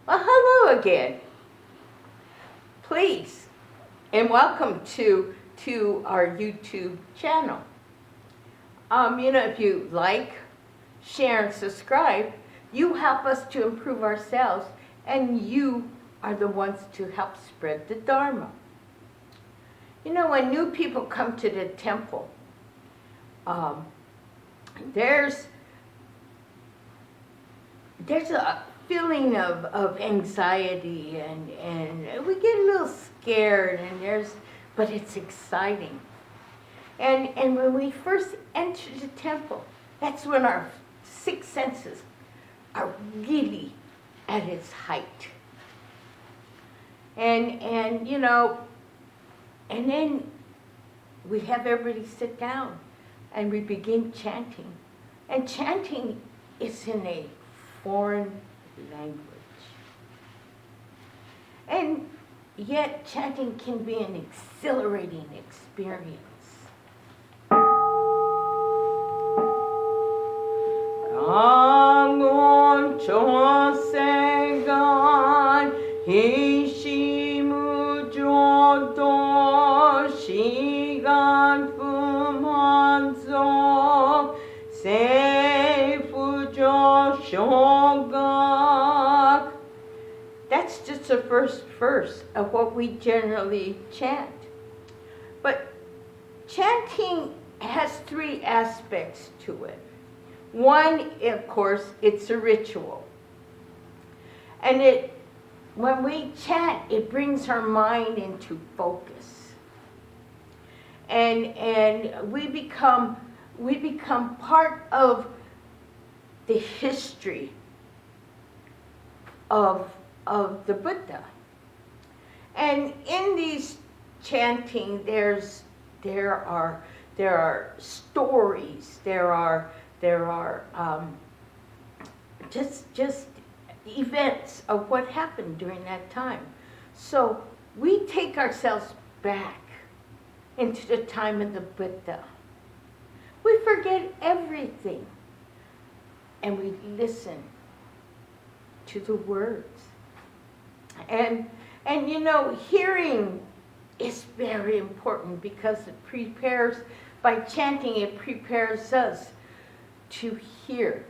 Well, hello again. Please, and welcome to our YouTube channel. If you like, share, and subscribe, you help us to improve ourselves, and you are the ones to help spread the Dharma. When new people come to the temple, there's a feeling of anxiety, and we get a little scared, but it's exciting. And when we first enter the temple, that's when our six senses are really at its height. And then we have everybody sit down and we begin chanting. And chanting is in a foreign language. And yet chanting can be an exhilarating experience. Gangon chosegan hishimu jodo shigan fumanzo seifujo shogak. That's just the first verse of what we generally chant. But chanting has three aspects to it. One, of course, it's a ritual. And when we chant, it brings our mind into focus. And we become part of the history of the Buddha. And in these chanting, there are stories, there are just events of what happened during that time. So we take ourselves back into the time of the Buddha. We forget everything and we listen to the words. And hearing is very important because by chanting, it prepares us to hear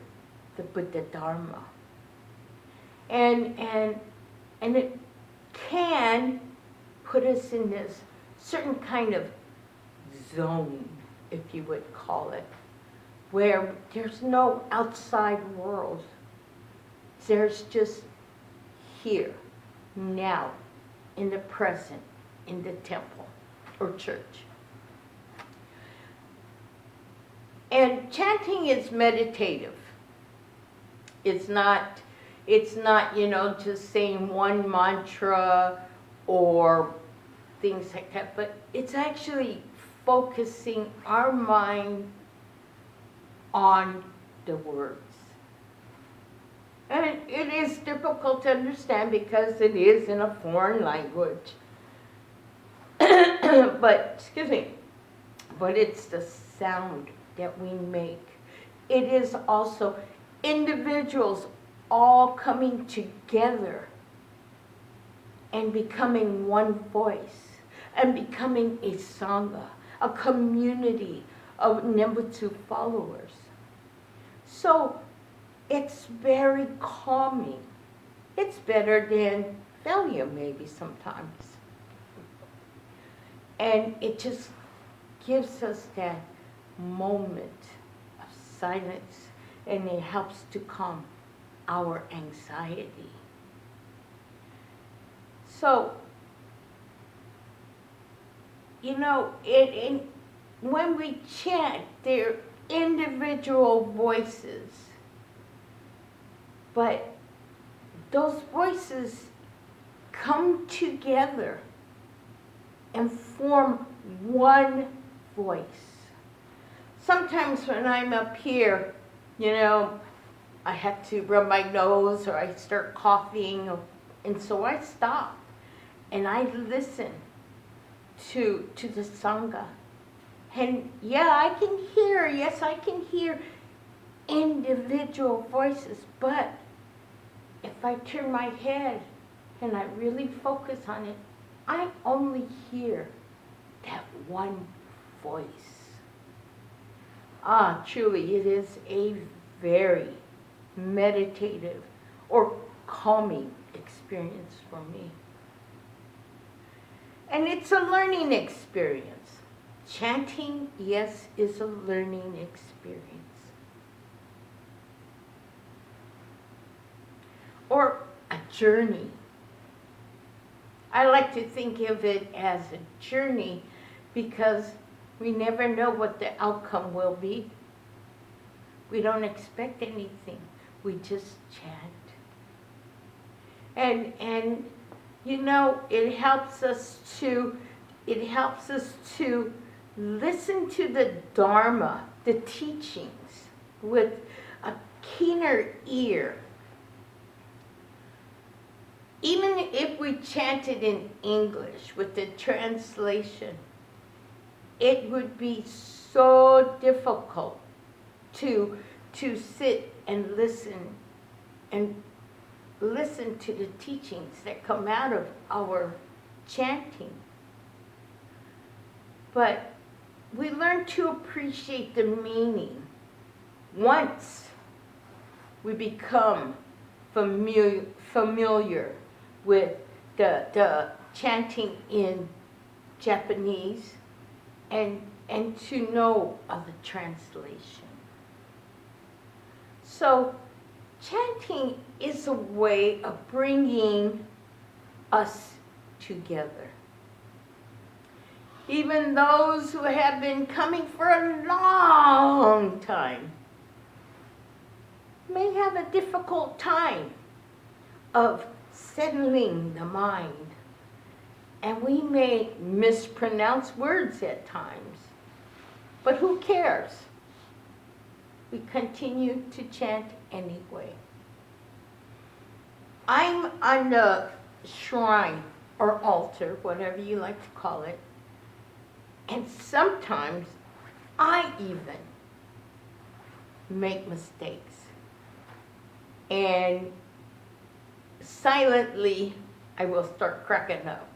the Buddha Dharma. And it can put us in this certain kind of zone, if you would call it, where there's no outside world. There's just here, now, in the present, in the temple or church. And chanting is meditative. It's not just saying one mantra or things like that, but it's actually focusing our mind on the words. And it is difficult to understand because it is in a foreign language. But it's the sound that we make. It is also individuals all coming together and becoming one voice and becoming a sangha, a community of Nembutsu followers. So it's very calming. It's better than Valium maybe sometimes. And it just gives us that moment of silence, and it helps to calm our anxiety. So, when we chant, they're individual voices, but those voices come together and form one voice. Sometimes when I'm up here, I have to rub my nose or I start coughing, and so I stop and I listen to the Sangha. And I can hear individual voices, but if I turn my head and I really focus on it, I only hear that one voice. Truly, it is a very meditative or calming experience for me. And it's a learning experience. Chanting, yes, is a learning experience. Or a journey. I like to think of it as a journey because we never know what the outcome will be. We don't expect anything. We just chant. And you know, it helps us to listen to the Dharma, the teachings, with a keener ear. Even if we chanted in English with the translation, it would be so difficult to sit and listen to the teachings that come out of our chanting. But we learn to appreciate the meaning once we become familiar with the chanting in Japanese and to know of the translation. So chanting is a way of bringing us together. Even those who have been coming for a long time may have a difficult time of settling the mind. And we may mispronounce words at times, but who cares? We continue to chant anyway. I'm on the shrine or altar, whatever you like to call it, and sometimes I even make mistakes. And silently, I will start cracking up.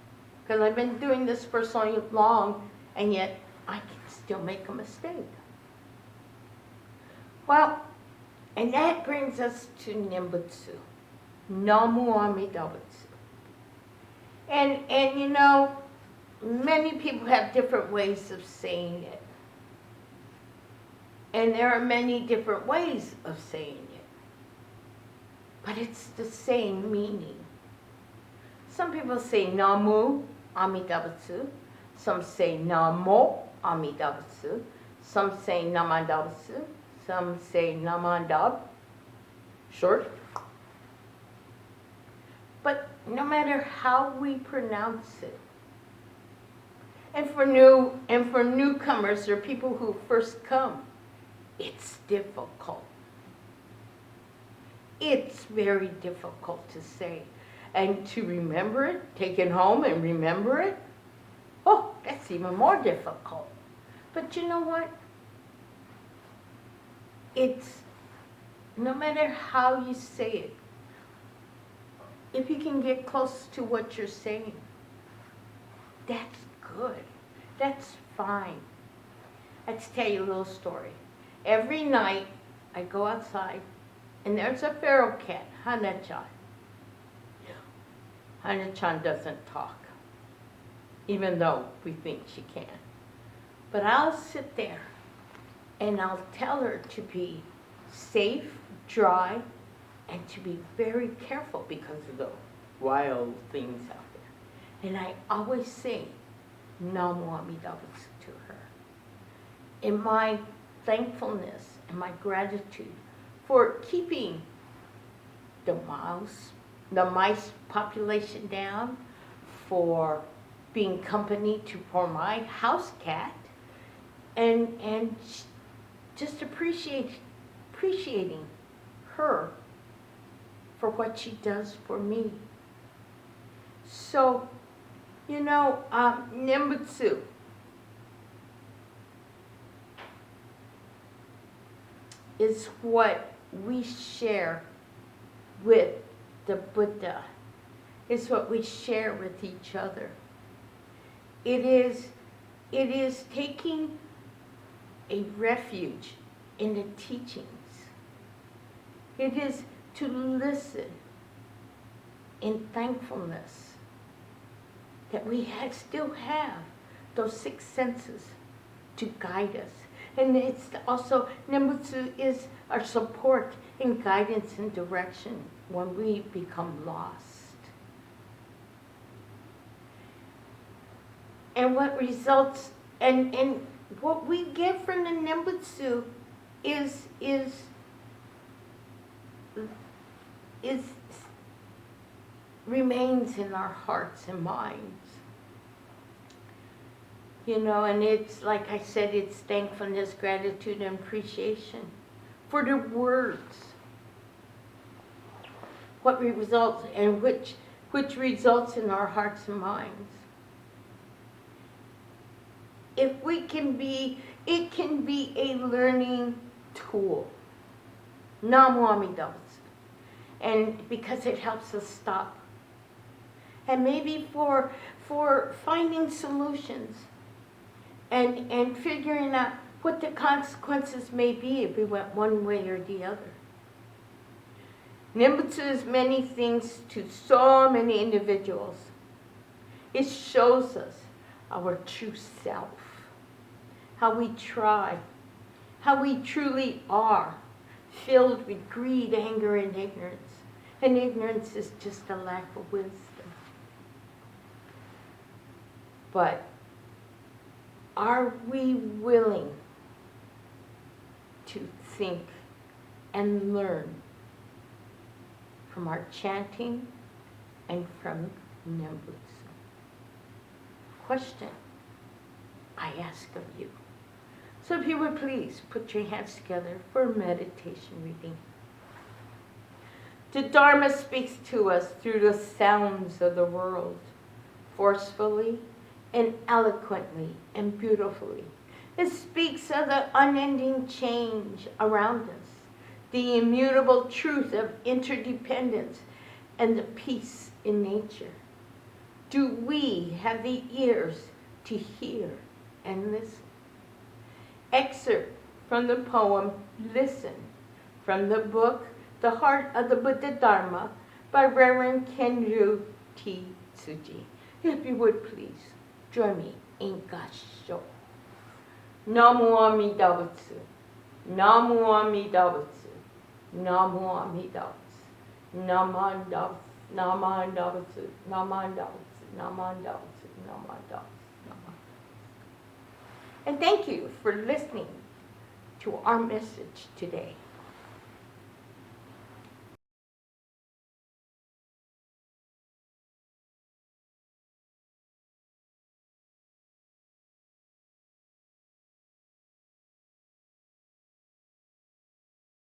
Because I've been doing this for so long, and yet I can still make a mistake. Well, and that brings us to Nembutsu. Namu Amida Butsu. And you know, many people have different ways of saying it. And there are many different ways of saying it. But it's the same meaning. Some people say Namu Amida Butsu. Some say Namo Amida Butsu. Some say Namanda Butsu. Some say Namandab. Short. But no matter how we pronounce it, and for newcomers or people who first come, it's difficult. It's very difficult to say. And to remember it, take it home and remember it, oh, that's even more difficult. But you know what? It's, no matter how you say it, if you can get close to what you're saying, that's good. That's fine. Let's tell you a little story. Every night, I go outside, and there's a feral cat, Hana-chan. Hana-chan doesn't talk, even though we think she can. But I'll sit there, and I'll tell her to be safe, dry, and to be very careful because of the wild things out there. And I always say Namu Amida Butsu to her. In my thankfulness and my gratitude for keeping the mice population down, for being company for my house cat, and just appreciating her for what she does for me. So, you know, Nembutsu is what we share with the Buddha, is what we share with each other. It is taking a refuge in the teachings. It is to listen in thankfulness that we still have those 6 senses to guide us. And it's also, Nembutsu is our support and guidance and direction when we become lost. And what results, and what we get from the Nembutsu is remains in our hearts and minds. You know, and it's, like I said, it's thankfulness, gratitude, and appreciation for the words. What results, and which results in our hearts and minds. If we can be, it can be a learning tool. Namu Amida Butsu. And because it helps us stop. And maybe for finding solutions and figuring out what the consequences may be if we went one way or the other. Nembutsu is many things to so many individuals. It shows us our true self, how we try, how we truly are, filled with greed, anger, and ignorance. And ignorance is just a lack of wisdom. But are we willing to think and learn from our chanting and from Nembutsu? Question I ask of you. So if you would please put your hands together for a meditation reading. The Dharma speaks to us through the sounds of the world, forcefully and eloquently and beautifully. It speaks of the unending change around us, the immutable truth of interdependence, and the peace in nature. Do we have the ears to hear and listen? Excerpt from the poem Listen, from the book The Heart of the Buddha Dharma by Reverend Kenju T. Tsuji. If you would please join me in Gassho. Namu Amida Butsu. Namu Amida Butsu. Namu Amida Butsu. Namanda Butsu. Namanda Butsu. Namanda Butsu. Namanda Butsu. Namanda Butsu. And thank you for listening to our message today.